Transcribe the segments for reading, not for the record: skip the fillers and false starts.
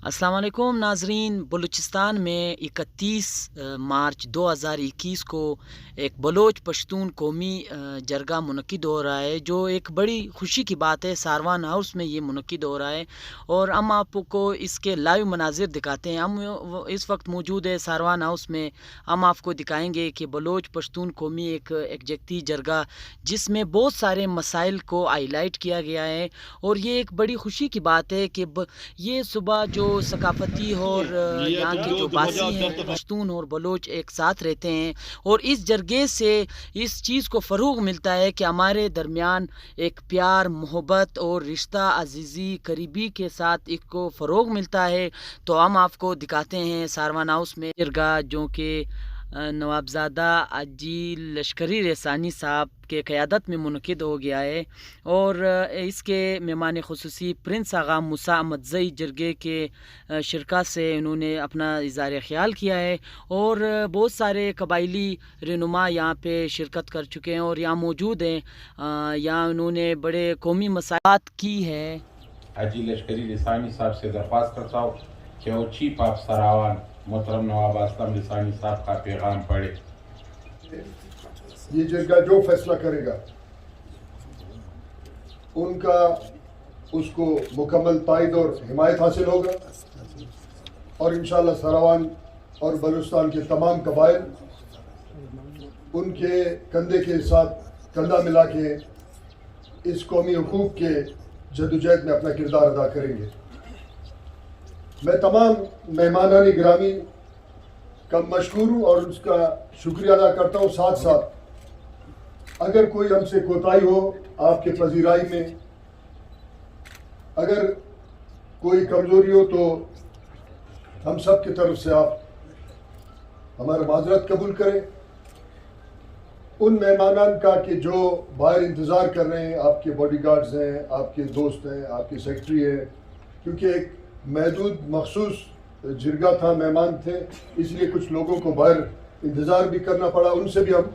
अस्सलाम वालेकुम नाजरीन। बलूचिस्तान में 31 मार्च 2021 को एक बलोच पश्तून कौमी जरगा मुनक्किद हो रहा है, जो एक बड़ी खुशी की बात है। सारवान हाउस में ये मुनक्किद हो रहा है और हम आपको इसके लाइव मनाजिर दिखाते हैं। हम इस वक्त मौजूद है सारवान हाउस में। हम आपको दिखाएंगे कि बलोच पश्तून कौमी एक एकजगती जरगा, जिसमें बहुत सारे मसाइल को हाईलाइट किया गया है। और ये एक बड़ी खुशी की बात है कि ये सुबह जो सकाफती और यहाँ के जो बासी हैं, पश्तून और बलोच एक साथ रहते हैं और इस जरगे से इस चीज़ को फ़रोग़ मिलता है कि हमारे दरमियान एक प्यार, मोहब्बत और रिश्ता, अजीज़ी, करीबी के साथ इसको फ़रोग़ मिलता है। तो हम आपको दिखाते हैं सारवान हाउस में जरगा, जो कि नवाबज़ादा हाजी लश्करी रेसानी साहब के क़यादत में मुनक़िद हो गया है। और इसके मेहमान ख़ुसूसी प्रिंस आगा मूसा अहमदज़ई जरगे के शिरका से उन्होंने अपना इज़हार ख़याल किया है और बहुत सारे कबायली रहनुमा यहाँ पे शिरकत कर चुके हैं और यहाँ मौजूद हैं। यहाँ उन्होंने बड़े कौमी मसाइल की है। हाजी लश्करी रेसानी साहब से दरख्वास्त करता हूँ कि वो चीफ ऑफ सरावान मोहतरम नवाब असलम रेसानी साहब का पैगाम पढ़े। ये जरगा जो फैसला करेगा उनका उसको मुकम्मल तायद और हिमायत हासिल होगा और इंशाअल्लाह सरावान और बलूचिस्तान के तमाम कबाइल उनके कंधे के साथ कंधा मिला के इस कौमी हुकूक के जदोजहद में अपना किरदार अदा करेंगे। मैं तमाम मेहमानान गिरामी का मशकूर हूँ और उसका शुक्रिया अदा करता हूँ। साथ साथ अगर कोई हमसे कोताही हो आपके पजीराई में, अगर कोई कमज़ोरी हो, तो हम सब की तरफ से आप हमारा माजरत कबूल करें। उन मेहमानान का कि जो बाहर इंतज़ार कर रहे हैं, आपके बॉडीगार्ड्स हैं, आपके दोस्त हैं, आपके सेक्रेटरी हैं, क्योंकि एक महदूद मखसूस जरगा था, मेहमान थे, इसलिए कुछ लोगों को बाहर इंतज़ार भी करना पड़ा। उनसे भी हम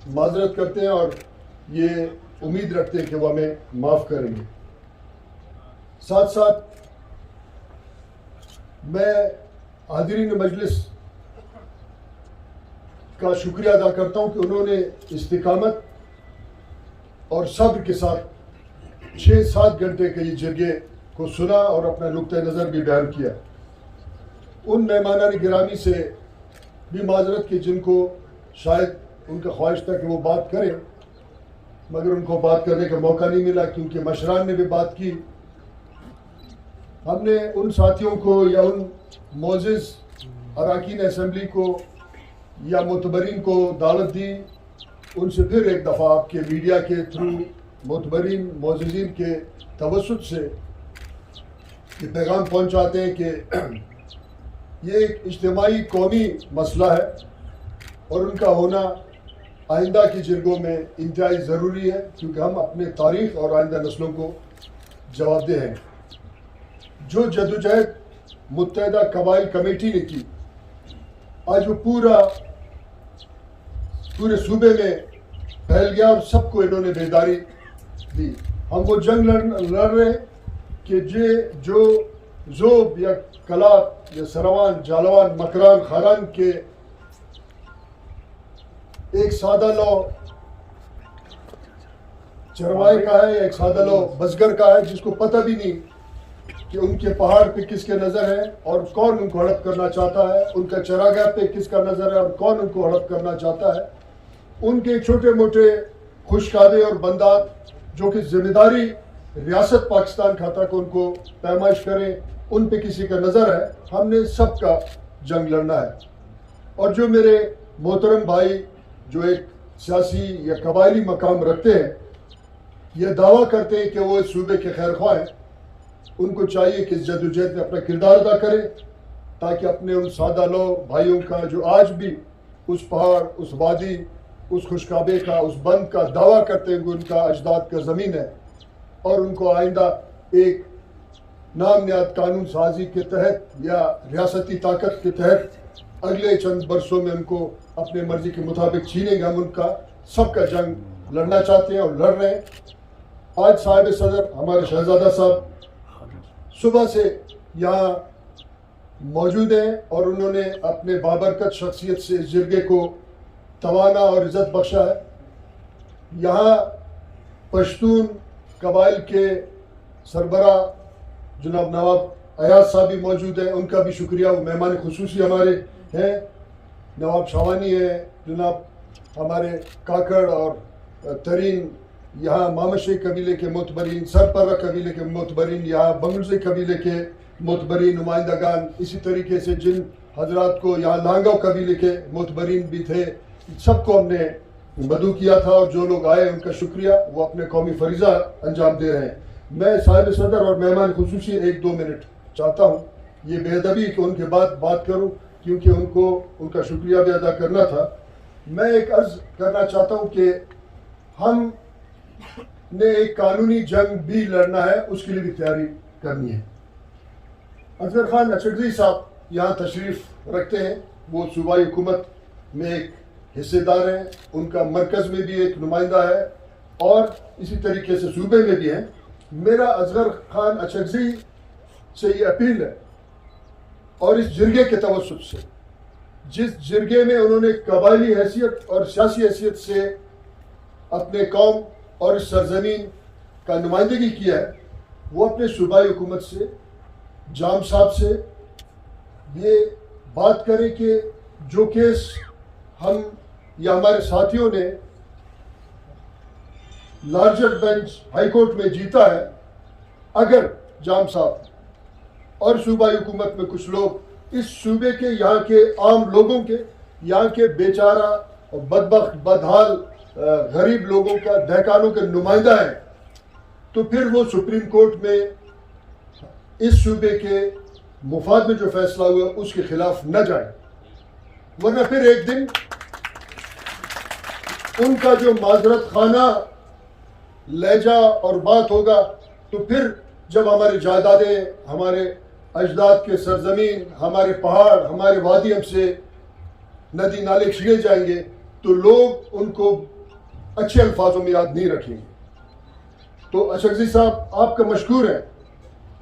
माजरत करते हैं और ये उम्मीद रखते हैं कि वो हमें माफ़ करेंगे। साथ साथ मैं हाज़रीन मजलिस का शुक्रिया अदा करता हूँ कि उन्होंने इस्तिकामत और सब्र के साथ 6-7 घंटे के ये जरगे को सुना और अपना नुक्ता नज़र भी बयान किया। उन मेहमानान गिरामी से भी माजरत की जिनको शायद उनका ख्वाहिश था कि वो बात करें, मगर उनको बात करने का मौका नहीं मिला, क्योंकि मशरान ने भी बात की। हमने उन साथियों को या उन मोअज़्ज़िज़ अरकान असम्बली को या मुतबरीन को दावत दी, उनसे फिर एक दफ़ा आपके मीडिया के थ्रू मुतबरीन मोअज़्ज़िज़ीन के तवस्सुत से ये पैगाम पहुँचाते हैं कि ये एक इज्तिमाई कौमी मसला है और उनका होना आइंदा की जरगों में इंतहाई ज़रूरी है, क्योंकि हम अपने तारीख़ और आइंदा नस्लों को जवाबदेह हैं। जो जदोजहद मुत्तहदा कबाइल कमेटी ने की, आज वो पूरे सूबे में फैल गया और सबको इन्होंने बेदारी दी। हम वो जंग लड़ रहे हैं कि जो ज़ोब या कलात या सरावान, जालवान, मकरान, खारान के एक सादा लो चरवाहे का है, एक सादा लो बसगर का है, जिसको पता भी नहीं कि उनके पहाड़ पे किसके नज़र है और कौन उनको हड़प करना चाहता है, उनका चरागाह पे किसका नज़र है और कौन उनको हड़प करना चाहता है। उनके छोटे मोटे खुशकादे और बंदात जो कि जिम्मेदारी रियासत पाकिस्तान खाता को उनको पैमाइश करें, उन पे किसी का नज़र है। हमने सबका जंग लड़ना है। और जो मेरे मोहतरम भाई जो एक सियासी या कबायली मकाम रखते हैं, ये दावा करते हैं कि वो इस सूबे के खैर ख्वाह हैं, उनको चाहिए कि इस जदोजहद में अपना किरदार अदा करें, ताकि अपने उन सादा लो भाइयों का जो आज भी उस पहाड़, उस वादी, उस खुशकाबे का, उस बंद का दावा करते हैं कि उनका अजदाद का ज़मीन है, और उनको आइंदा एक नाम नियाद कानून साजी के तहत या रियासती ताकत के तहत अगले चंद बरसों में उनको अपने मर्जी के मुताबिक छीनेंगे। हम उनका सबका जंग लड़ना चाहते हैं और लड़ रहे हैं। आज साहिब सदर हमारे शहजादा साहब सुबह से यहाँ मौजूद हैं और उन्होंने अपने बाबरकत शख्सियत से इस जरगे को तवाना और इज़्ज़त बख्शा है। यहाँ पश्तून कबाइल के सरबरा जनाब नवाब अयाज साहब भी मौजूद हैं, उनका भी शुक्रिया। वो मेहमान खुसूसी हमारे हैं। नवाब शावानी है, जनाब हमारे काकड़ और तरीन, यहाँ मामशे कबीले के मोतबरीन, सरपरा कबीले के मोतबरीन, यहाँ बंगलसे कबीले के मोतबरीन नुमाइंदगान, इसी तरीके से जिन हजरात को यहाँ लांगाव कबीले के मोतबरीन भी थे, सबको हमने मदू किया था और जो लोग आए उनका शुक्रिया, वो अपने कौमी फरीज़ा अंजाम दे रहे हैं। मैं साहिब सदर और मेहमान खुसूसी 1-2 मिनट चाहता हूँ, ये बेअदबी कि उनके बाद बात करूँ क्योंकि उनको उनका शुक्रिया भी अदा करना था। मैं एक अर्ज़ करना चाहता हूँ कि हम ने एक कानूनी जंग भी लड़ना है, उसके लिए भी तैयारी करनी है। अजहर खान अचकज़ई साहब यहाँ तशरीफ़ रखते हैं, वो सूबाई हुकूमत में एक हिस्सेदार हैं, उनका मरकज़ में भी एक नुमाइंदा है और इसी तरीके से सूबे में भी हैं। मेरा अजहर खान अचकज़ई से ये अपील है और इस जिरगे के तवस्सुत से, जिस जिरगे में उन्होंने कबायली हैसियत और सियासी हैसियत से अपने कौम और इस सरजमीन का नुमाइंदगी किया है, वो अपने सूबाई हुकूमत से, जाम साहब से ये बात करें कि जो केस हम या हमारे साथियों ने लार्जर बेंच हाई कोर्ट में जीता है, अगर जाम साहब और सूबाई हुकूमत में कुछ लोग इस सूबे के, यहाँ के आम लोगों के, यहाँ के बेचारा और बदबख्त बदहाल गरीब लोगों का, दहकानों के नुमाइंदा है, तो फिर वो सुप्रीम कोर्ट में इस सूबे के मुफाद में जो फैसला हुआ उसके खिलाफ न जाए, वरना फिर एक दिन उनका जो माजरत खाना लहजा और बात होगा, तो फिर जब हमारी जायदादें, हमारे अजदाद के सरजमीन, हमारे पहाड़, हमारे वादी हमसे नदी नाले छीने जाएंगे, तो लोग उनको अच्छे अल्फाजों में याद नहीं रखेंगे। तो अचकज़ई साहब आपका मशकूर है,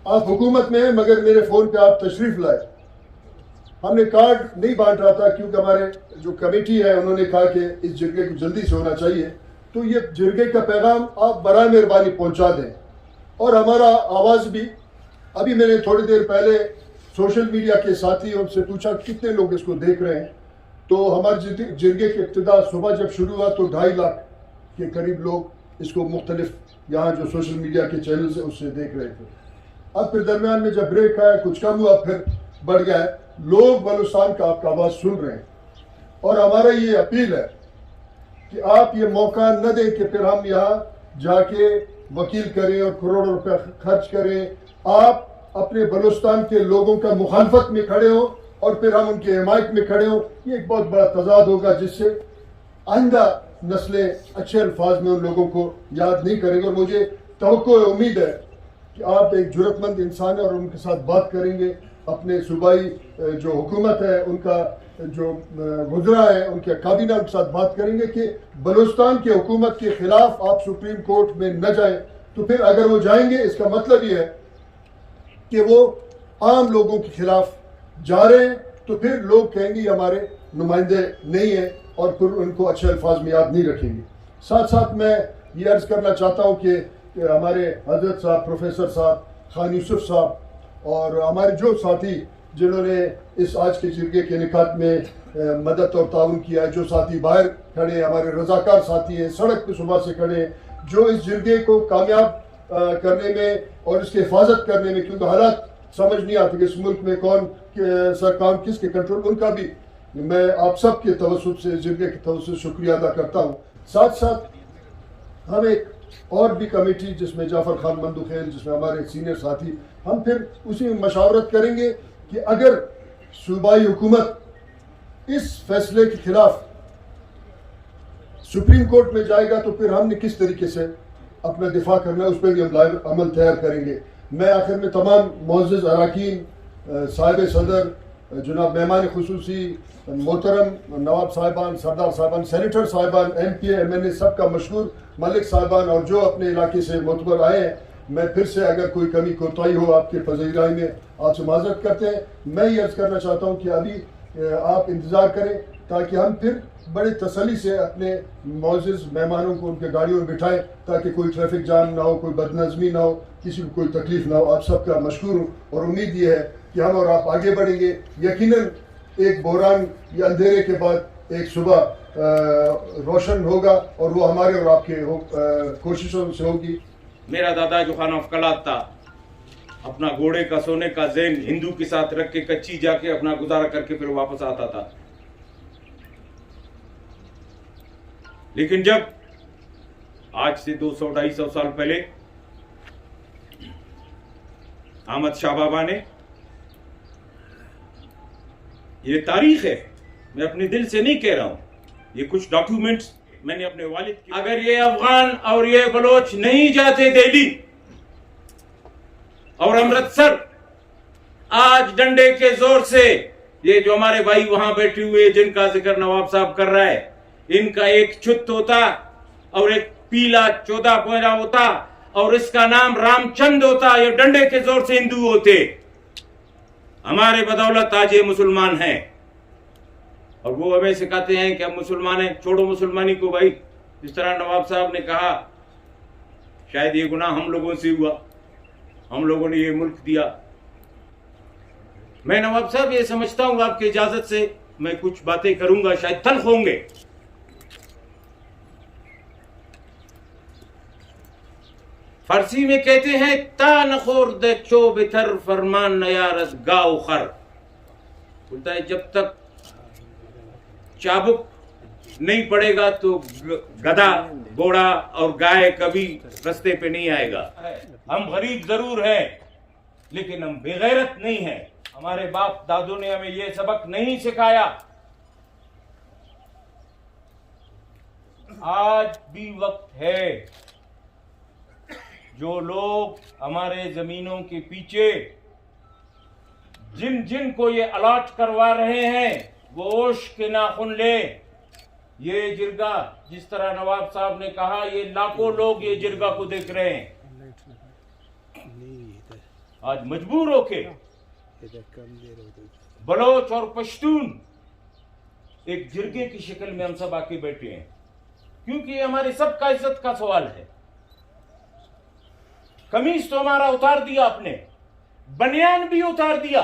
आप हुकूमत में हैं मगर मेरे फ़ोन पे आप तशरीफ़ लाए। हमने कार्ड नहीं बांट रहा था क्योंकि हमारे जो कमेटी है उन्होंने कहा कि इस जिरगे को जल्दी से होना चाहिए, तो ये जिरगे का पैगाम आप बराए मेहरबानी पहुंचा दें। और हमारा आवाज़ भी, अभी मैंने थोड़ी देर पहले सोशल मीडिया के साथी उनसे पूछा कितने लोग इसको देख रहे हैं, तो हमारे जिरगे की इब्तिदा सुबह जब शुरू हुआ तो 2.5 लाख के करीब लोग इसको मुख्तलिफ यहाँ जो सोशल मीडिया के चैनल से उससे देख रहे थे। अब फिर दरमियान में जब ब्रेक आया कुछ कम हुआ, फिर बढ़ गया है। लोग बलूचिस्तान का आपका आवाज़ सुन रहे हैं और हमारा ये अपील है कि आप ये मौका न दें कि फिर हम यहाँ जाके वकील करें और करोड़ों रुपया खर्च करें। आप अपने बलूचिस्तान के लोगों का मुखालफत में खड़े हो और फिर हम उनके हिमायत में खड़े हो, ये एक बहुत बड़ा तजाद होगा जिससे आइंदा नस्लें अच्छे अल्फाज में उन लोगों को याद नहीं करेंगे। और मुझे तवक्को उम्मीद है कि आप एक जुर्रतमंद इंसान है और उनके साथ बात करेंगे, अपने सूबाई जो हुकूमत है उनका जो वज़रा है, उनके काबीना के साथ बात करेंगे कि बलूचिस्तान की हुकूमत के खिलाफ आप सुप्रीम कोर्ट में न जाएं। तो फिर अगर वो जाएंगे इसका मतलब ये है कि वो आम लोगों के खिलाफ जा रहे हैं, तो फिर लोग कहेंगे हमारे नुमाइंदे नहीं हैं और फिर उनको अच्छे अल्फाज में याद नहीं रखेंगे। साथ साथ मैं ये अर्ज़ करना चाहता हूँ कि हमारे हजरत साहब, प्रोफेसर साहब, खान यूसुफ साहब और हमारे जो साथी जिन्होंने इस आज के जिरगे के निकात में मदद और ताउन किया है, जो साथी बाहर खड़े हैं, हमारे रजाकार साथी हैं, सड़क पे सुबह से खड़े हैं, जो इस जिरगे को कामयाब करने में और इसकी हिफाजत करने में, क्योंकि हालात समझ नहीं आते कि इस मुल्क में कौन सा काम किसके कंट्रोल, उनका भी मैं आप सब के तवस्सुत से, जिरगे के तवस्सुत से शुक्रिया अदा करता हूँ। साथ साथ हम एक और भी कमेटी जिसमें जाफ़र खान मंदुखेल, जिसमें हमारे सीनियर साथी, हम फिर उसी में मशावरत करेंगे कि अगर सूबाई हुकूमत इस फैसले के खिलाफ सुप्रीम कोर्ट में जाएगा तो फिर हमने किस तरीके से अपना दिफा करना है, उस पर भी हम अमल तैयार करेंगे। मैं आखिर में तमाम मुअज़्ज़िज़ अराकीन, साहिब सदर, जनाब मेहमान खुसूसी, मोहतरम नवाब साहिबान, सरदार साहिबान, सेनेटर साहिबान, MP, MNA सबका मशहूर, मलिक साहिबान और जो अपने इलाके से मोतबर आए हैं, मैं फिर से अगर कोई कमी कोताही हो आपके पजीराई में आपसे माजरत करते हैं। मैं ये अर्ज़ करना चाहता हूँ कि अभी आप इंतज़ार करें ताकि हम फिर बड़े तसल्ली से अपने मौजूद मेहमानों को उनके गाड़ियों में बिठाएं ताकि कोई ट्रैफिक जाम ना हो, कोई बदनज़मी ना हो, किसी को कोई तकलीफ ना हो। आप सबका मशकूर हूँ और उम्मीद ये है कि हम और आप आगे बढ़ेंगे। यकीनन एक बहरान या अंधेरे के बाद एक सुबह रोशन होगा और वो हमारे और आपके कोशिशों से होगी। मेरा दादा जो खान अफकलात था, अपना घोड़े का सोने का ज़ेन हिंदू के साथ रख के कच्ची जाके अपना गुजारा करके फिर वापस आता था। लेकिन जब आज से 200-250 साल पहले अहमद शाह बाबा ने, ये तारीख है, मैं अपने दिल से नहीं कह रहा हूं, ये कुछ डॉक्यूमेंट्स मैंने अपने वालिद की, अगर ये अफगान और ये बलोच नहीं जाते दिल्ली और अमृतसर, आज डंडे के जोर से ये जो हमारे भाई वहां बैठे हुए जिनका जिक्र नवाब साहब कर रहा है, इनका एक छुत होता और एक पीला 14 पैरा होता और इसका नाम रामचंद होता, ये डंडे के जोर से हिंदू होते। हमारे बदौलत आज ये मुसलमान हैं और वो हमें सिखाते हैं कि हम मुसलमान हैं, छोड़ो मुसलमानी को भाई। जिस तरह नवाब साहब ने कहा, शायद ये गुनाह हम लोगों से हुआ, हम लोगों ने ये मुल्क दिया। मैं नवाब साहब ये समझता हूं, आपकी इजाजत से मैं कुछ बातें करूंगा, शायद तल्ख होंगे। फारसी में कहते हैं ता नखोर दे चो बिथर फरमान नयारस गाओ खर, बोलता है जब तक चाबुक नहीं पड़ेगा तो गधा, घोड़ा और गाय कभी रास्ते पे नहीं आएगा। हम गरीब जरूर हैं लेकिन हम बेगैरत नहीं हैं। हमारे बाप दादों ने हमें ये सबक नहीं सिखाया। आज भी वक्त है, जो लोग हमारे जमीनों के पीछे जिन जिन को ये अलॉट करवा रहे हैं वो ओश के नाखुन ले। ये जिरगा, जिस तरह नवाब साहब ने कहा, ये लाखों लोग ये जिरगा को देख रहे हैं। आज मजबूर होके बलोच और पश्तून एक जिरगे की शक्ल में हम सब आके बैठे हैं, क्योंकि ये हमारे सबका इज्जत का सवाल है। कमीज तो हमारा उतार दिया आपने, बनियान भी उतार दिया,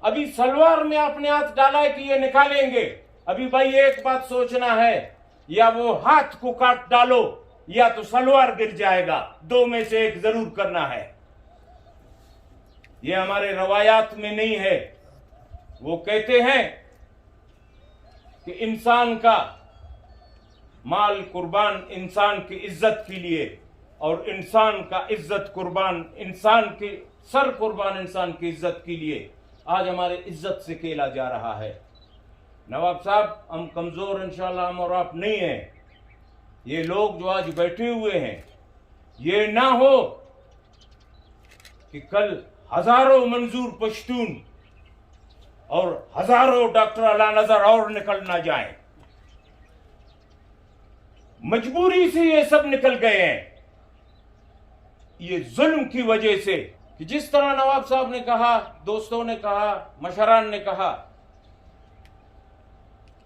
अभी सलवार में आपने हाथ डाला है कि ये निकालेंगे। अभी भाई एक बात सोचना है, या वो हाथ को काट डालो या तो सलवार गिर जाएगा, दो में से एक जरूर करना है। ये हमारे रवायात में नहीं है। वो कहते हैं कि इंसान का माल कुर्बान इंसान की इज्जत के लिए, और इंसान का इज्जत कुर्बान इंसान की सर कुर्बान इंसान की इज्जत के लिए। आज हमारे इज्जत से खेला जा रहा है। नवाब साहब, हम कमजोर इंशाल्लाह हम और आप नहीं हैं। ये लोग जो आज बैठे हुए हैं, ये ना हो कि कल हजारों मंजूर पश्तून और हजारों डॉक्टर अला नजर और निकल ना जाएं। मजबूरी से ये सब निकल गए हैं, ये जुल्म की वजह से। कि जिस तरह नवाब साहब ने कहा, दोस्तों ने कहा, मशरान ने कहा,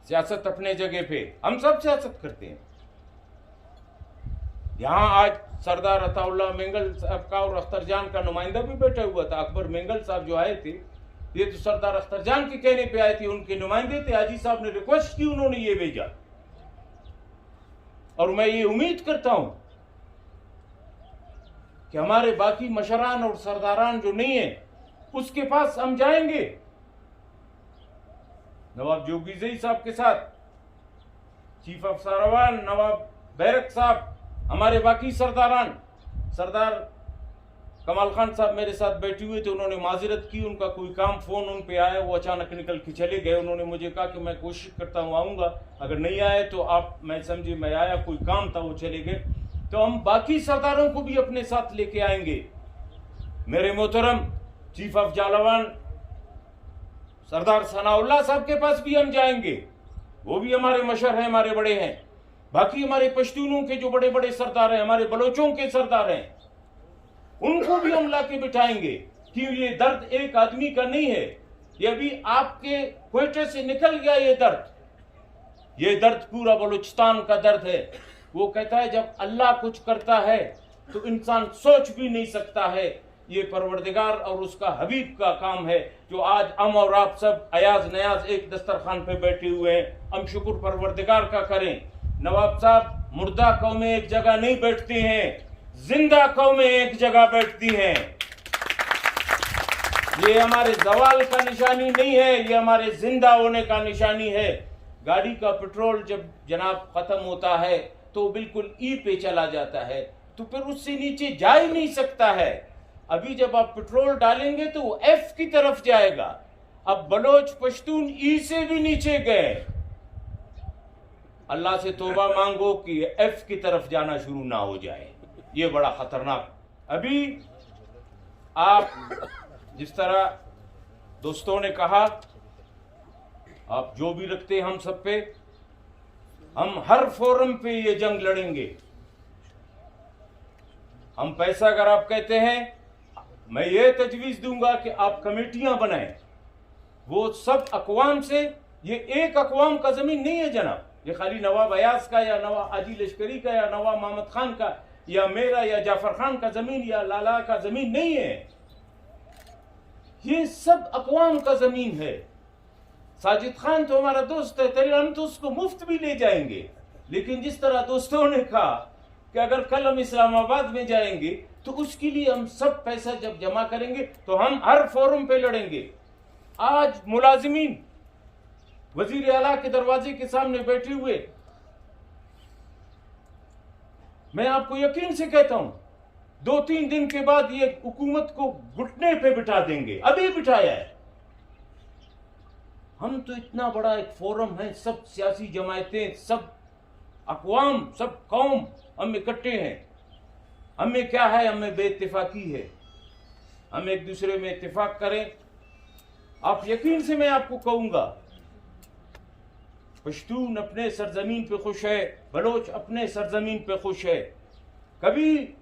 सियासत अपने जगह पे, हम सब सियासत करते हैं। यहां आज सरदार अताउल्लाह मेंगल साहब का और अख्तरजान का नुमाइंदा भी बैठा हुआ था। अकबर मेंगल साहब जो आए थे, ये तो सरदार अख्तरजान के कहने पे आए थे, उनके नुमाइंदे थे। हाजी साहब ने रिक्वेस्ट की, उन्होंने ये भेजा। और मैं ये उम्मीद करता हूं कि हमारे बाकी मशरान और सरदारान जो नहीं है, उसके पास हम जाएंगे। नवाब जोगीजई साहब के साथ चीफ ऑफ सारावान नवाब बैरक साहब, हमारे बाकी सरदारान, सरदार कमाल खान साहब मेरे साथ बैठे हुए थे। उन्होंने माजरत की, उनका कोई काम फोन उन पे आया, वो अचानक निकल के चले गए। उन्होंने मुझे कहा कि मैं कोशिश करता हूँ आऊंगा, अगर नहीं आए तो आप, मैं समझे मैं आया, कोई काम था, वो चले गए। तो हम बाकी सरदारों को भी अपने साथ लेके आएंगे। मेरे मोहतरम चीफ ऑफ जालावान सरदार सनाउल्लाह साहब के पास भी हम जाएंगे, वो भी हमारे मशर हैं, हमारे बड़े हैं। बाकी हमारे पश्तूनों के जो बड़े बड़े सरदार हैं, हमारे बलोचों के सरदार हैं, उनको भी हम लाके बिठाएंगे, कि ये दर्द एक आदमी का नहीं है, ये अभी आपके क्वेटे से निकल गया ये दर्द पूरा बलूचिस्तान का दर्द है। वो कहता है जब अल्लाह कुछ करता है तो इंसान सोच भी नहीं सकता है, ये परवरदिगार और उसका हबीब का काम है। जो आज हम और आप सब अयाज नयाज एक दस्तरखान पे बैठे हुए हैं, हम शुक्र परवरदिगार का करें। नवाब साहब, मुर्दा कौमें एक जगह नहीं बैठती हैं, जिंदा कौमें एक जगह बैठती हैं। ये हमारे जवाल का निशानी नहीं है, ये हमारे जिंदा होने का निशानी है। गाड़ी का पेट्रोल जब जनाब खत्म होता है तो बिल्कुल ई पे चला जाता है, तो फिर उससे नीचे जा ही नहीं सकता है। अभी जब आप पेट्रोल डालेंगे तो वो एफ की तरफ जाएगा। अब बलोच पश्तून ई से भी नीचे गए। अल्लाह से तौबा मांगो कि एफ की तरफ जाना शुरू ना हो जाए, ये बड़ा खतरनाक। अभी आप जिस तरह दोस्तों ने कहा, आप जो भी रखते हैं हम सब पे, हम हर फोरम पे ये जंग लड़ेंगे। हम पैसा अगर आप कहते हैं, मैं ये तजवीज दूंगा कि आप कमेटियां बनाएं, वो सब अकवाम से। ये एक अकवाम का जमीन नहीं है जनाब, ये खाली नवाब अयाज का या नवाब आजी लश्करी का या नवाब मोहम्मद खान का या मेरा या जाफर खान का जमीन या लाला का जमीन नहीं है, ये सब अकवाम का जमीन है। साजिद खान तो हमारा दोस्त है, तेरे हम तो उसको मुफ्त भी ले जाएंगे। लेकिन जिस तरह दोस्तों ने कहा कि अगर कल हम इस्लामाबाद में जाएंगे तो उसके लिए हम सब पैसा जब जमा करेंगे तो हम हर फोरम पे लड़ेंगे। आज मुलाजिमीन वजीर आला के दरवाजे के सामने बैठे हुए, मैं आपको यकीन से कहता हूं 2-3 दिन के बाद ये हुकूमत को घुटने पे बिठा देंगे। अभी बिठाया है। हम तो इतना बड़ा एक फोरम है, सब सियासी जमायतें, सब अकवाम, सब कौम हम इकट्ठे हैं। हमें क्या है, हमें बेइत्तेफाकी है। हम एक दूसरे में इत्तेफाक करें। आप यकीन से मैं आपको कहूंगा, पश्तून अपने सरजमीन पे खुश है, बलोच अपने सरजमीन पे खुश है। कभी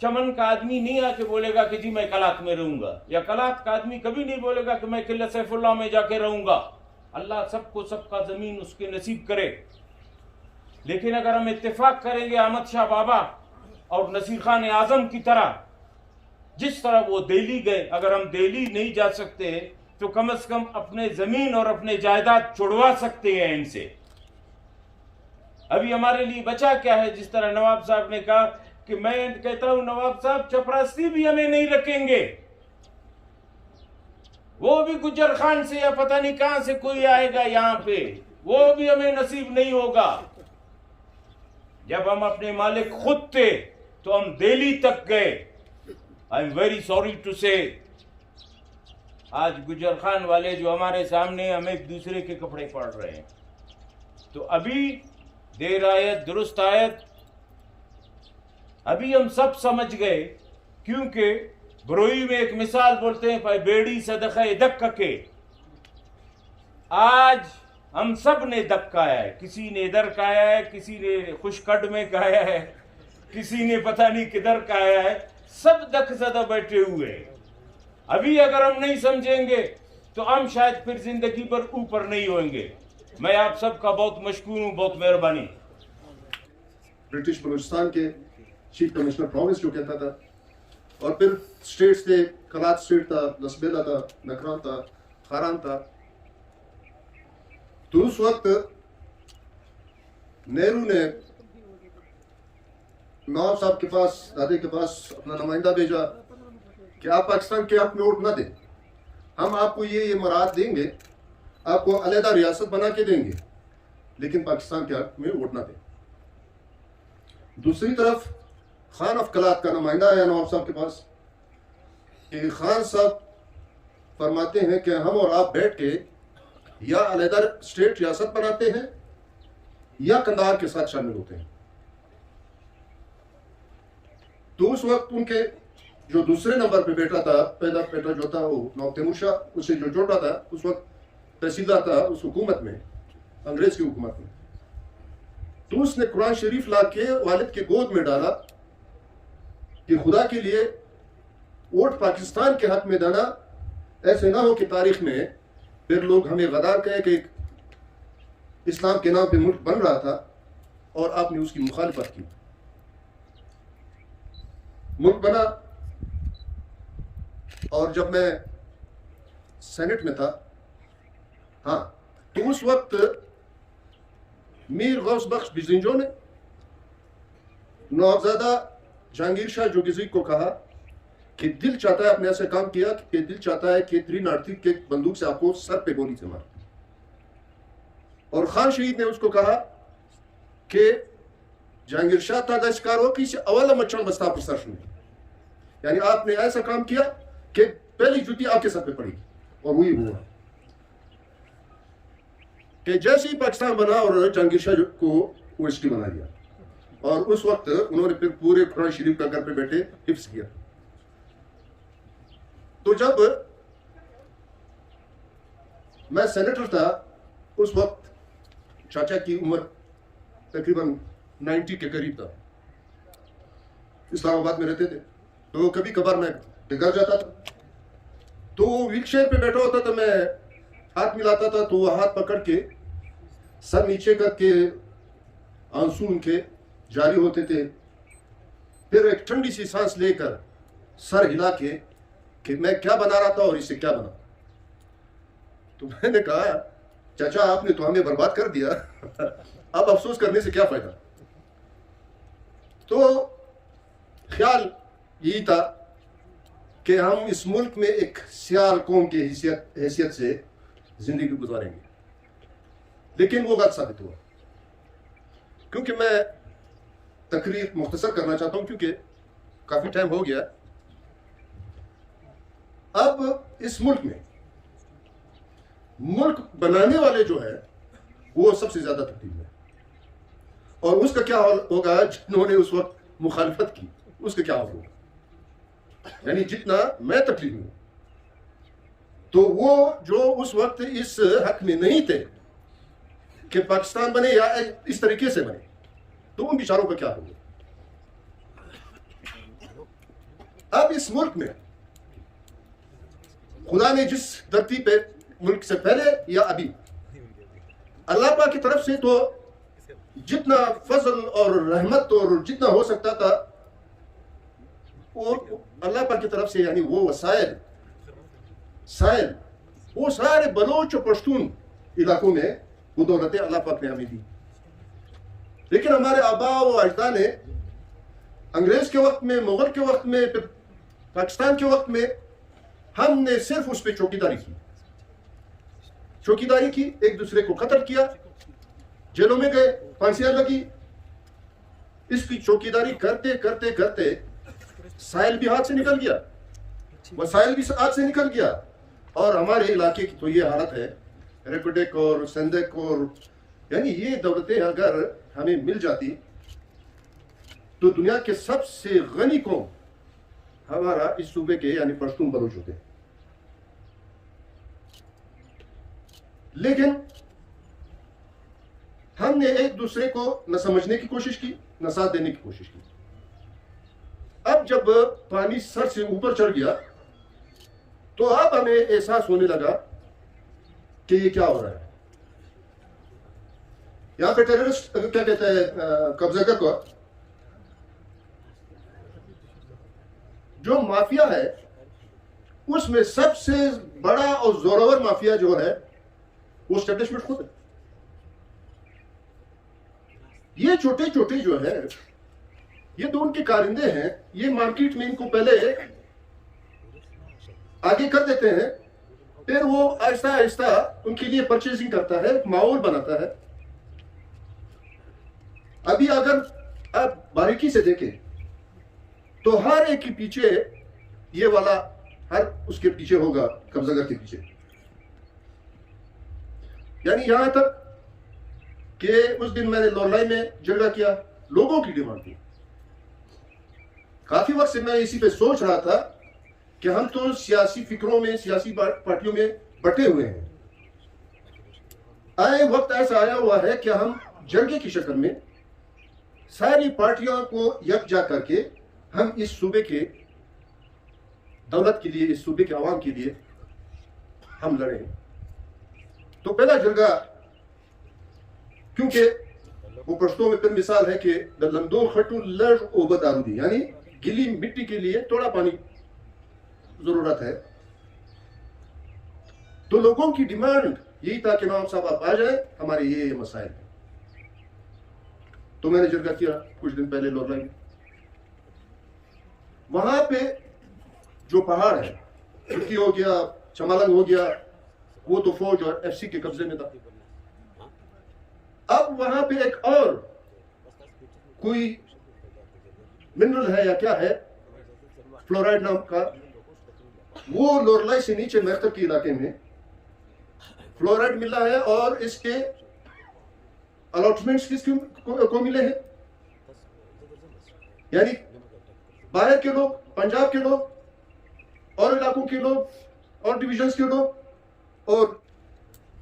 चमन का आदमी नहीं आके बोलेगा कि जी मैं कलात में रहूंगा, या कलात का आदमी कभी नहीं बोलेगा कि मैं किला सैफुल्लाह में जाके रहूंगा। अल्लाह सबको सबका जमीन उसके नसीब करे। लेकिन अगर हम इत्तेफाक करेंगे अहमद शाह बाबा और नसीर खान आजम की तरह, जिस तरह वो दिल्ली गए, अगर हम दिल्ली नहीं जा सकते तो कम से कम अपने जमीन और अपने जायदाद छुड़वा सकते हैं इनसे। अभी हमारे लिए बचा क्या है? जिस तरह नवाब साहब ने कहा कि मैं कहता हूं नवाब साहब चपरासी भी हमें नहीं रखेंगे, वो भी गुजर खान से या पता नहीं कहां से कोई आएगा यहां पे, वो भी हमें नसीब नहीं होगा। जब हम अपने मालिक खुद थे तो हम दिल्ली तक गए। I am very sorry to say, आज गुजर खान वाले जो हमारे सामने हम एक दूसरे के कपड़े पड़ रहे हैं। तो अभी देर आयत दुरुस्त आयत, अभी हम सब समझ गए। क्योंकि बरोई में एक मिसाल बोलते हैं, भाई बेड़ी सदका दक्का के। आज हम सब ने दक्काया है, किसी ने इधर काया है, किसी ने खुशकड में काया है, किसी ने पता नहीं किधर काया है, सब दक ज़दा बैठे हुए हैं। अभी अगर हम नहीं समझेंगे तो हम शायद फिर जिंदगी पर ऊपर नहीं होंगे। मैं आप सबका बहुत मशकूर हूँ, बहुत मेहरबानी। ब्रिटिश बलूचिस्तान के चीफ कमिश्नर प्रोविंस जो कहता था, और फिर स्टेट्स थे, कलात स्टेट था, लसबेला था, नखरान था, खारान था। तो उस वक्त नेहरू ने नवाब साहब के पास, दादे के पास अपना नुमाइंदा भेजा कि आप पाकिस्तान के हक में वोट ना दें, हम आपको ये मराद देंगे, आपको अलहदा रियासत बना के देंगे, लेकिन पाकिस्तान के हक में वोट ना दें। दूसरी तरफ खान ऑफ कलात का नुमाइंदा आया नवाब साहब के पास कि खान साहब फरमाते हैं कि हम और आप बैठ के या अलहदा स्टेट रियासत बनाते हैं या कंधार के साथ शामिल होते हैं। तो उस वक्त उनके जो दूसरे नंबर पे बैठा था, पहला बेटा जो था वो नवाब तैमूर शाह, उसे जो जोड़ा था, उस वक्त तहसीलदार था उस हुकूमत में, अंग्रेज की हुकूमत में। तो उसने कुरान शरीफ ला के वालिद के गोद में डाला कि खुदा के लिए वोट पाकिस्तान के हक में देना ऐसे ना हो कि तारीख में फिर लोग हमें गदार कहे कि इस्लाम के नाम पे मुल्क बन रहा था और आपने उसकी मुखालिफत की। मुल्क बना, और जब मैं सेनेट में था, हाँ, तो उस वक्त मीर गौस बख्श बिजलिंजो ने नवाबजादा जहांगीर शाह जोगिजी को कहा कि दिल चाहता है, अपने ऐसे काम किया कि दिल चाहता है कि 338 के बंदूक से आपको सर पे गोली से मार। और खान शहीद ने उसको कहा कि जहांगीर शाह था शिकार हो कि अवल मच्छर बस्ता पर सर सुने, यानी आपने ऐसा काम किया कि पहली जूती आपके सर पे पड़ेगी। और वही हुआ कि जैसे ही पाकिस्तान बना और जहांगीर शाह को ओएसडी बना दिया, और उस वक्त उन्होंने फिर पूरे कुरान शरीफ का घर पे बैठे हिफ्ज किया। तो जब मैं सेनेटर था, उस वक्त चाचा की उम्र तकरीबन 90 के करीब था। इस्लामाबाद में रहते थे, तो कभी कभार मैं घर जाता था, तो वो व्हील चेयर पे बैठा होता था, मैं हाथ मिलाता था तो वो हाथ पकड़ के सर नीचे करके आंसू उनके जारी होते थे। फिर एक ठंडी सी सांस लेकर सर हिला के कि मैं क्या बना रहा था और इससे क्या बना। तो मैंने कहा, चाचा आपने तो हमें बर्बाद कर दिया, अब अफसोस करने से क्या फायदा। तो ख्याल यही था कि हम इस मुल्क में एक सियाल कौम की हैसियत से जिंदगी गुजारेंगे, लेकिन वो गलत साबित हुआ। क्योंकि मैं तकरीर मुख्तसर करना चाहता हूं, क्योंकि काफी टाइम हो गया। अब इस मुल्क में मुल्क बनाने वाले जो है वो सबसे ज्यादा तकलीफ है, और उसका क्या हाल होगा जिन्होंने उस वक्त मुखालिफत की, उसका क्या हाल होगा। यानी जितना मैं तकलीफ में हूं, तो वो जो उस वक्त इस हक में नहीं थे कि पाकिस्तान बने या इस तरीके से बने, तो उन बेचारों का क्या होगा। अब इस मुल्क में खुदा ने जिस धरती पे मुल्क से पहले या अभी अल्लाह पाक की तरफ से तो जितना फजल और रहमत और जितना हो सकता था वो अल्लाह पाक की तरफ से, यानी वो वसाइल वो सारे बलोच और पश्तून इलाकों में वो दौलतें अल्लाह पाक ने हमें दी। लेकिन हमारे आबा और अजदा ने अंग्रेज के वक्त में, मुगल के वक्त में, पाकिस्तान के वक्त में हमने सिर्फ उस पर चौकीदारी की, एक दूसरे को कत्ल किया, जेलों में गए, फांसियां लगी। इसकी चौकीदारी करते करते करते साहिल भी हाथ से निकल गया, वसाइल भी हाथ से निकल गया, और हमारे इलाके की तो ये हालत है, रेकोडेक और संदक और यानी ये दौलतें अगर हमें मिल जाती तो दुनिया के सबसे गनी कौम हमारा इस सूबे के यानी पश्तून बलोच होते। लेकिन हमने एक दूसरे को न समझने की कोशिश की, न साथ देने की कोशिश की। अब जब पानी सर से ऊपर चढ़ गया तो अब हमें एहसास होने लगा कि ये क्या हो रहा है। यहां पे टेररिस्ट क्या कहते हैं, कब्जा कर को जो माफिया है उसमें सबसे बड़ा और जोरावर माफिया जो है वो एस्टेब्लिशमेंट खुद है। ये छोटे छोटे जो है ये तो उनके कारिंदे हैं, ये मार्केट में इनको पहले आगे कर देते हैं, फिर वो आहिस्ता आहिस्ता उनके लिए परचेजिंग करता है, माहौल बनाता है। अभी अगर आप बारीकी से देखें तो हर एक के पीछे ये वाला, हर उसके पीछे होगा कब्जागर के पीछे। यानी यहां तक कि उस दिन मैंने लोरलाई में जगह किया, लोगों की डिमांड थी। काफी वक्त से मैं इसी पे सोच रहा था कि हम तो सियासी फिक्रों में, सियासी पार्टियों में बटे हुए हैं। आए वक्त ऐसा आया हुआ है कि हम जरगे की शक्ल में सारी पार्टियों को यकजा करके हम इस सूबे के दौलत के लिए, इस सूबे के आवाम के लिए हम लड़े। तो पहला जरगा, क्योंकि वो पश्तो में फिर मिसाल है कि लंदो खटू लड़ ओबद आरूदी, यानी गीली मिट्टी के लिए थोड़ा पानी जरूरत है। तो लोगों की डिमांड यही था कि नवाब साहब आप आ जाए, हमारे ये मसाइल हैं। तो मैंने जरगा किया कुछ दिन पहले लोरला में। वहां पे जो पहाड़ है, चुटकी हो गया, चमालंग हो गया, वो तो फौज और एफसी के कब्जे में था। अब वहां पे एक और कोई मिनरल है या क्या है, फ्लोराइड नाम का, वो लोरलाई से नीचे मैकर के इलाके में फ्लोराइड मिला है और इसके अलॉटमेंट्स किसको मिले हैं, यानी बाहर के लोग, पंजाब के लोग और इलाकों के लोग और डिविजन्स के लोग। और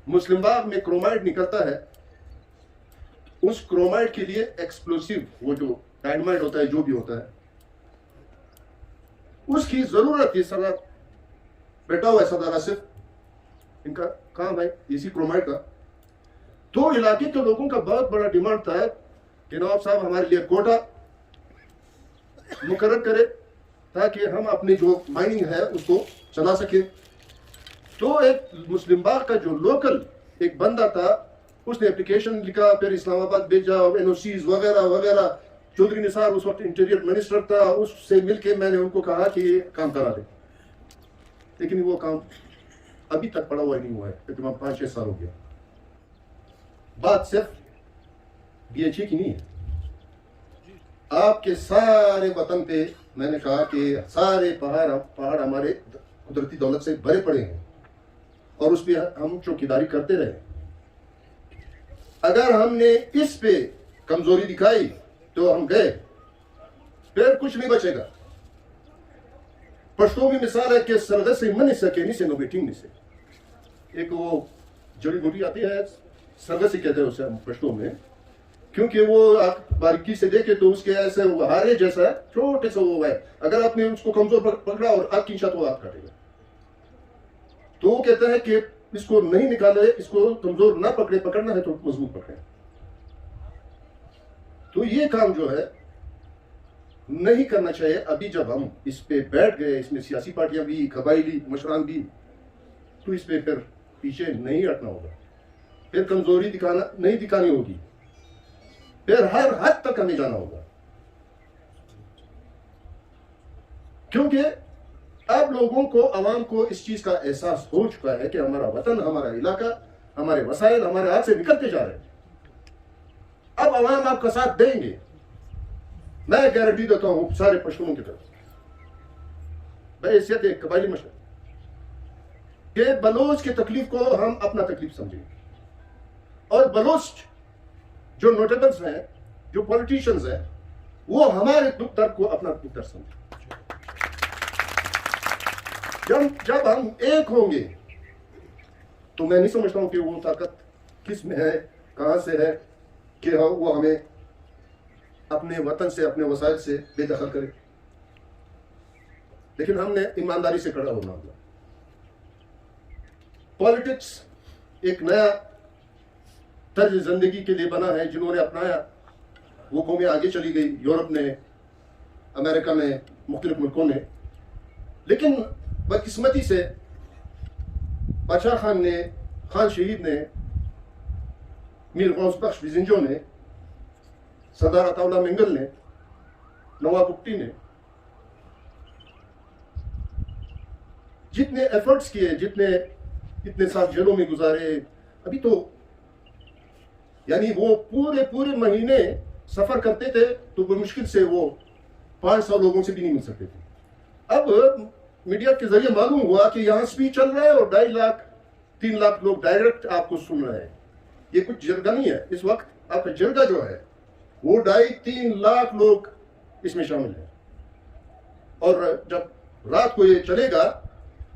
मुस्लिम बाग में क्रोमाइड निकलता है, उस क्रोमाइड के लिए एक्सप्लोसिव, वो जो डायनामाइट होता है, जो भी होता है, उसकी जरूरत है। सरदार बैठा हुआ है, सरदार आसिफ, इनका काम है इसी क्रोमाइड का। तो इलाके के लोगों का बहुत बड़ा डिमांड था कि नवाब साहब हमारे लिए कोटा मुकर्रर करे ताकि हम अपनी जो माइनिंग है उसको चला सके। तो एक मुस्लिम बाग का जो लोकल एक बंदा था, उसने एप्लीकेशन लिखा, फिर इस्लामाबाद भेजा, एनओसीज वगैरह वगैरह। चौधरी निसार उस वक्त इंटीरियर मिनिस्टर था, उससे मिलके मैंने उनको कहा कि ये काम करा दे, लेकिन वो काम अभी तक पड़ा हुआ नहीं हुआ है, तकरीबन 5-6 साल हो गया। बात सिर्फ BHA की नहीं है, आपके सारे वतन पे मैंने कहा कि सारे पहाड़ हमारे कुदरती दौलत से भरे पड़े हैं और उस पर हम चौकीदारी करते रहे। अगर हमने इस पे कमजोरी दिखाई तो हम गए, फिर कुछ नहीं बचेगा। पश्तो में मिसाल है कि सरगत से मन सके नहीं से नो बेटिंग नहीं से, एक वो जड़ी बूटी आती है, सरगत से कहते हैं उसे पश्तो में, क्योंकि वो आप बारीकी से देखे तो उसके ऐसे हारे जैसा छोटे से वो है, अगर आपने उसको कमजोर पकड़ा और आग की छत वो आग काटेगा। तो वो कहते हैं कि इसको नहीं निकाले, इसको कमजोर ना पकड़े, पकड़ना है तो मजबूत पकड़े। तो ये काम जो है नहीं करना चाहिए। अभी जब हम इस पे बैठ गए, इसमें सियासी पार्टियां भी, कबायली मशरान भी, तो इस पे फिर पीछे नहीं हटना होगा, फिर कमजोरी नहीं दिखानी होगी, फिर हर हद तक हमें जाना होगा। क्योंकि अब लोगों को, आवाम को इस चीज का एहसास हो चुका है कि हमारा वतन, हमारा इलाका, हमारे वसाइल हमारे हाथ से निकलते जा रहे हैं। अब आवाम आपका साथ देंगे, मैं गारंटी देता हूं सारे पश्तूनों की तरफ, बहैसियत एक कबायली मशहूर के बलोच की तकलीफ को हम अपना तकलीफ समझेंगे, और बलोच जो नोटेबल्स हैं, जो पॉलिटिशियंस हैं, वो हमारे दुख दर्द को अपना दुख दर्द समझें। जब हम एक होंगे तो मैं नहीं समझता हूं कि वो ताकत किस में है, कहां से है कि वो हमें अपने वतन से, अपने वसाइल से बेदखल करे। लेकिन हमने ईमानदारी से खड़ा होना होगा। पॉलिटिक्स एक नया तर्ज जिंदगी के लिए बना है, जिन्होंने अपनाया वो कौमें आगे चली गई, यूरोप ने, अमेरिका में, मुख्तलिफ मुल्कों ने। लेकिन बदकिस्मती से बादशाह खान ने, खान शहीद ने, मीर गौस बख्श बिजिंजो ने, सरदार अताउल्लाह मिंगल ने, नवाब भुट्टी ने जितने एफर्ट्स किए, इतने साल जेलों में गुजारे, अभी तो यानी वो पूरे महीने सफर करते थे तो मुश्किल से वो 500 लोगों से भी नहीं मिल सकते थे। अब मीडिया के जरिए मालूम हुआ कि यहाँ स्पीच चल रहा है और 2.5 लाख 3 लाख लोग डायरेक्ट आपको सुन रहे हैं। ये कुछ जरगा नहीं है, इस वक्त आपका जरगा जो है वो 2.5-3 लाख लोग इसमें शामिल है। और जब रात को ये चलेगा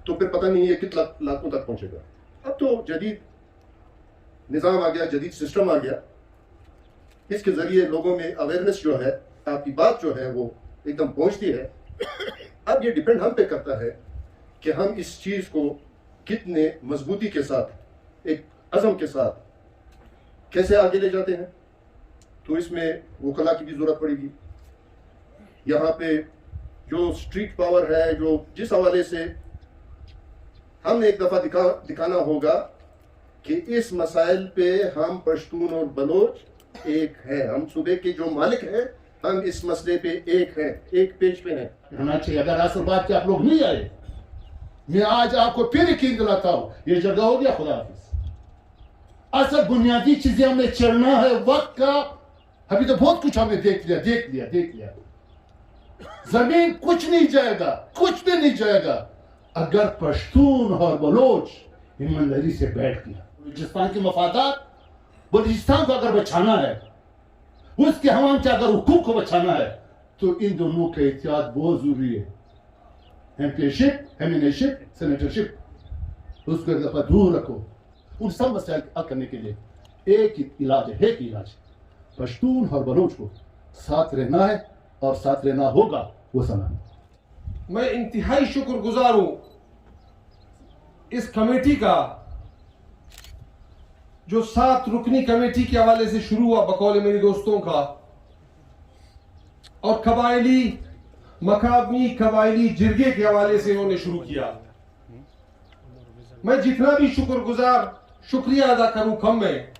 तो फिर पता नहीं ये कितने लाखों तक पहुंचेगा। अब तो जदीद निज़ाम आ गया, जदीद सिस्टम आ गया, इसके जरिए लोगों में अवेयरनेस जो है, आपकी बात जो है वो एकदम पहुंचती है। अब ये डिपेंड हम पे करता है कि हम इस चीज को कितने मजबूती के साथ, एक अज़म के साथ कैसे आगे ले जाते हैं। तो इसमें वकला की भी जरूरत पड़ेगी। यहाँ पे जो स्ट्रीट पावर है, जो जिस हवाले से हमने एक दफा दिखाना होगा कि इस मसाइल पे हम पश्तून और बलोच एक है, हम सूबे के जो मालिक हैं, हम इस मसले पे एक हैं, एक पेज पे हैं। होना चाहिए। अगर असल बात के आप लोग नहीं आए, मैं आज आपको फिर यकीन दिलाता हूं, ये जगह हो गया। खुदा हाफिज। असल बुनियादी चीजें हमें चलना है वक्त का। अभी तो बहुत कुछ हमने देख लिया। जमीन कुछ नहीं जाएगा, कुछ भी नहीं जाएगा अगर पश्तून और बलोच ईमानदारी से बैठ गया। बलूचिस्तान के मफादात, बलूचिस्तान को अगर बचाना है, उसके हवाम के अगर हुकूक को बचाना है, तो इन दोनों का एहतियात बहुत जरूरी है। एमपीशिप, एमिनेशिप, सेनेटरशिप, उसको एक दफा दूर रखो। उन सब मसाइल हल करने के लिए एक ही इलाज है, पश्तून और बलोच को साथ रहना है और साथ रहना होगा। वो सलाम। मैं इंतहाई शुक्रगुजार हूं इस कमेटी का, जो 7 रुकनी कमेटी के हवाले से शुरू हुआ बकौल मेरे दोस्तों का, और कबायली मकामी कबायली जिरगे के हवाले से इन्होंने शुरू किया। मैं जितना भी शुक्रिया अदा करूं कम है,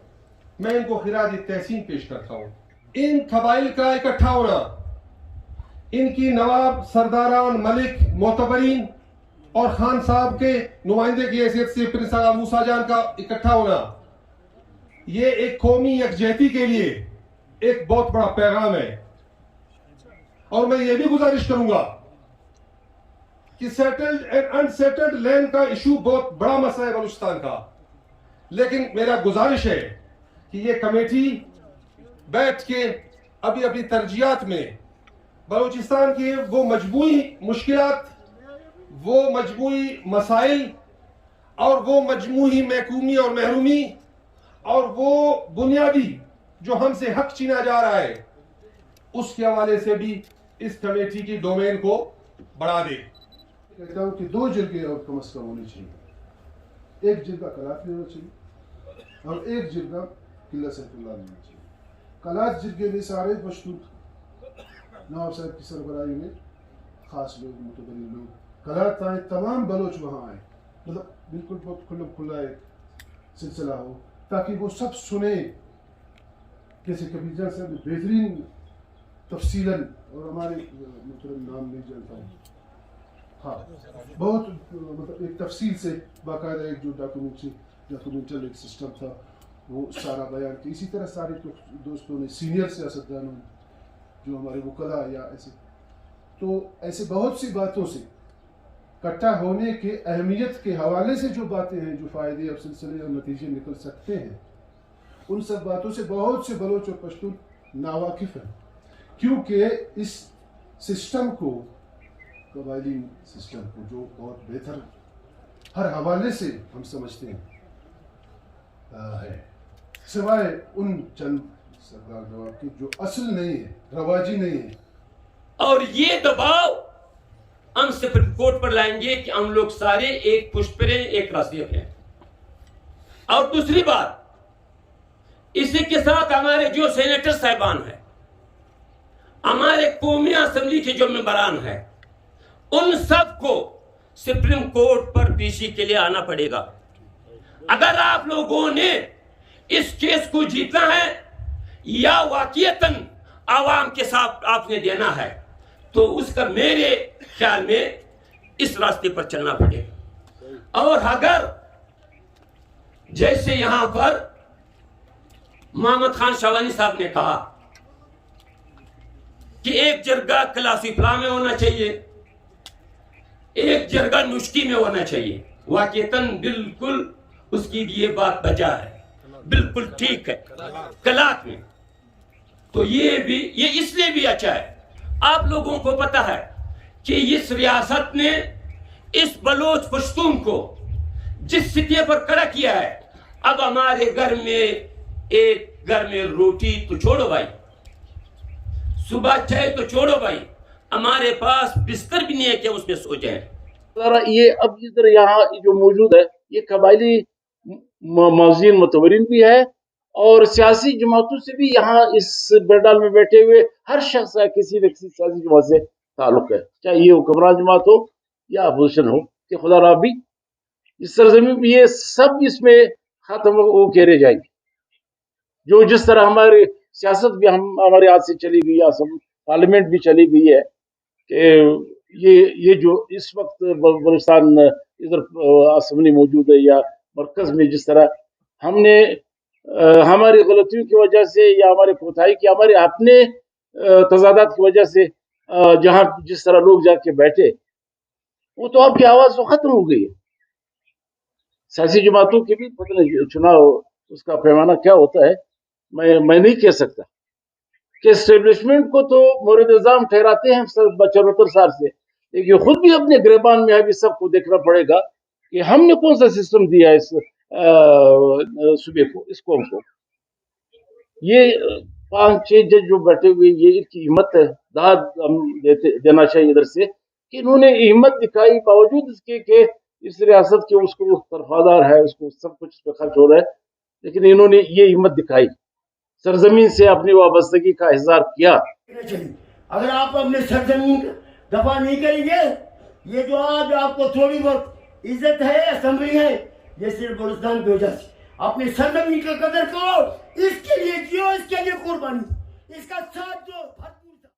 मैं इनको खिराज तहसीन पेश करता हूं। इन कबाइल का इकट्ठा होना, इनकी नवाब, सरदारान, मलिक, मोतबरीन और खान साहब के नुमाइंदे की हैसियत से प्रिंस आगा मूसा जान का इकट्ठा होना, ये एक कौमी यकजहती के लिए एक बहुत बड़ा पैगाम है। और मैं ये भी गुजारिश करूंगा कि सेटल्ड एंड अनसेटल्ड लैंड का इशू बहुत बड़ा मसला है बलूचिस्तान का, लेकिन मेरा गुजारिश है कि ये कमेटी बैठ के अभी अपनी तरजीहात में बलूचिस्तान के वो मजमूई मुश्किलात, वो मजमूई मसाइल और वो मजमूई महकूमी और महरूमी और वो बुनियादी जो हमसे हक छीना जा रहा है, उसके हवाले से भी इस कमेटी की डोमेन को बढ़ा दे। कहता हूँ कि 2 जिरगे और कम से कम होनी चाहिए। एक जिरगा कलात में होना चाहिए और एक जिरगा किला सैफुल्लाह में होना चाहिए। कलात जिरगे में सारे पश्तून नवाब साहब की सरबराही में खास लोग, मुतबरी लोग, कलात आए, तमाम बलोच वहाँ आए, मतलब बिल्कुल बहुत खुला एक सिलसिला हो, ताकि वो सब सुने। जैसे कबीर साहब बेहतरीन तफसीलन, और हमारे नाम नहीं जानता हूँ, हाँ, बहुत मतलब एक तफसील से बाकायदा एक जो डॉक्यूमेंटल एक सिस्टम था वो सारा बयान किया। इसी तरह सारे दोस्तों ने, सीनियर सियासतदानों जो हमारे वकला या ऐसे, तो ऐसे बहुत सी बातों से इकट्ठा होने के अहमियत के हवाले से जो बातें हैं, जो फ़ायदे और सिलसिले और नतीजे निकल सकते हैं, उन सब बातों से बहुत से बलोच और पश्तून नावाकिफ़ हैं। क्योंकि इस सिस्टम को, कबायली सिस्टम को, जो बहुत बेहतर हर हवाले से हम समझते हैं है, सिवाय उन चंद सरदार जवाब की जो असल नहीं है, रवाजी नहीं है। और ये दबाव हम सुप्रीम कोर्ट पर लाएंगे कि हम लोग सारे एक पुष्प पर, एक रास्ते पे हैं। और दूसरी बात, इसी के साथ हमारे जो सेनेटर साहिबान हैं, हमारे कौमी असेंबली के जो मेंबरान हैं, उन सब को सुप्रीम कोर्ट पर पेशी के लिए आना पड़ेगा। अगर आप लोगों ने इस केस को जीतना है या वाकईतन आवाम के साथ आपने देना है, तो उसका मेरे ख्याल में इस रास्ते पर चलना पड़ेगा। और अगर जैसे यहां पर मोहम्मद खान शाहवानी साहब ने कहा कि एक जरगा क्लासीफला में होना चाहिए, एक जरगा नुश्की में होना चाहिए, वाकईतन बिल्कुल उसकी भी ये बात बजा है, बिल्कुल ठीक है, कलात में। तो ये इसलिए भी अच्छा है, आप लोगों को पता है कि इस रियासत ने इस बलोच पश्तून को जिस सिते पर खड़ा किया है, अब हमारे घर में एक घर में रोटी तो छोड़ो भाई, सुबह चाय तो छोड़ो भाई, हमारे पास बिस्तर भी नहीं है कि उसमें सो जाएं। ज़रा ये अब इधर यहाँ जो मौजूद है ये कबायली मौज़ीन मुतवरिन भी है और सियासी जमातों से भी यहाँ इस बेडाल में बैठे हुए हर शख्स का किसी न किसी सियासी जमात से ताल्लुक है, चाहे ये हुक्मरान जमात हो या अपोजिशन हो, कि खुदा रहा भी इस सरजमीन में ये सब इसमें खत्म वो घेरे जाएंगे। जो जिस तरह हमारी सियासत भी हमारे हाथ से चली गई, असम पार्लियामेंट भी चली गई है कि ये जो इस वक्त बलूचिस्तान इधर असम्बली मौजूद है या मरकज में, जिस तरह हमने हमारी गलतियों की वजह से या हमारे कोताही की, हमारे अपने तजादात की वजह से जहाँ जिस तरह लोग जाके बैठे, वो तो आपकी आवाज तो खत्म हो गई है। सियासी जमातों के भी पता नहीं चुनाव उसका पैमाना क्या होता है, मैं नहीं कह सकता कि एस्टेब्लिशमेंट को तो मोरद इल्जाम ठहराते हैं 74 साल से, लेकिन खुद भी अपने गिरबान में अभी सबको देखना पड़ेगा कि हमने कौन सा सिस्टम दिया है इस सूबे को, इस कौम को। ये 5-6 जज जो बैठे हुए, ये इनकी हिम्मत है, दाद हम देना चाहिए इधर से कि इन्होंने हिम्मत दिखाई, बावजूद इसके कि इस रियासत के उसको तरफादार है, उसको सब कुछ पे खर्च हो रहा है, लेकिन इन्होंने ये हिम्मत दिखाई, सरजमीन से अपनी वाबस्तगी का इजहार किया। अगर आप अपने सरजमीन दफा नहीं करेंगे, ये जो आज आपको थोड़ी बहुत इज्जत है, असेंबली है, ये सिर्फ बलूचिस्तान की वजह से। अपने सरजमीन का कदर करो, इसके लिए जियो, इसके लिए कुर्बानी, इसका साथ दो।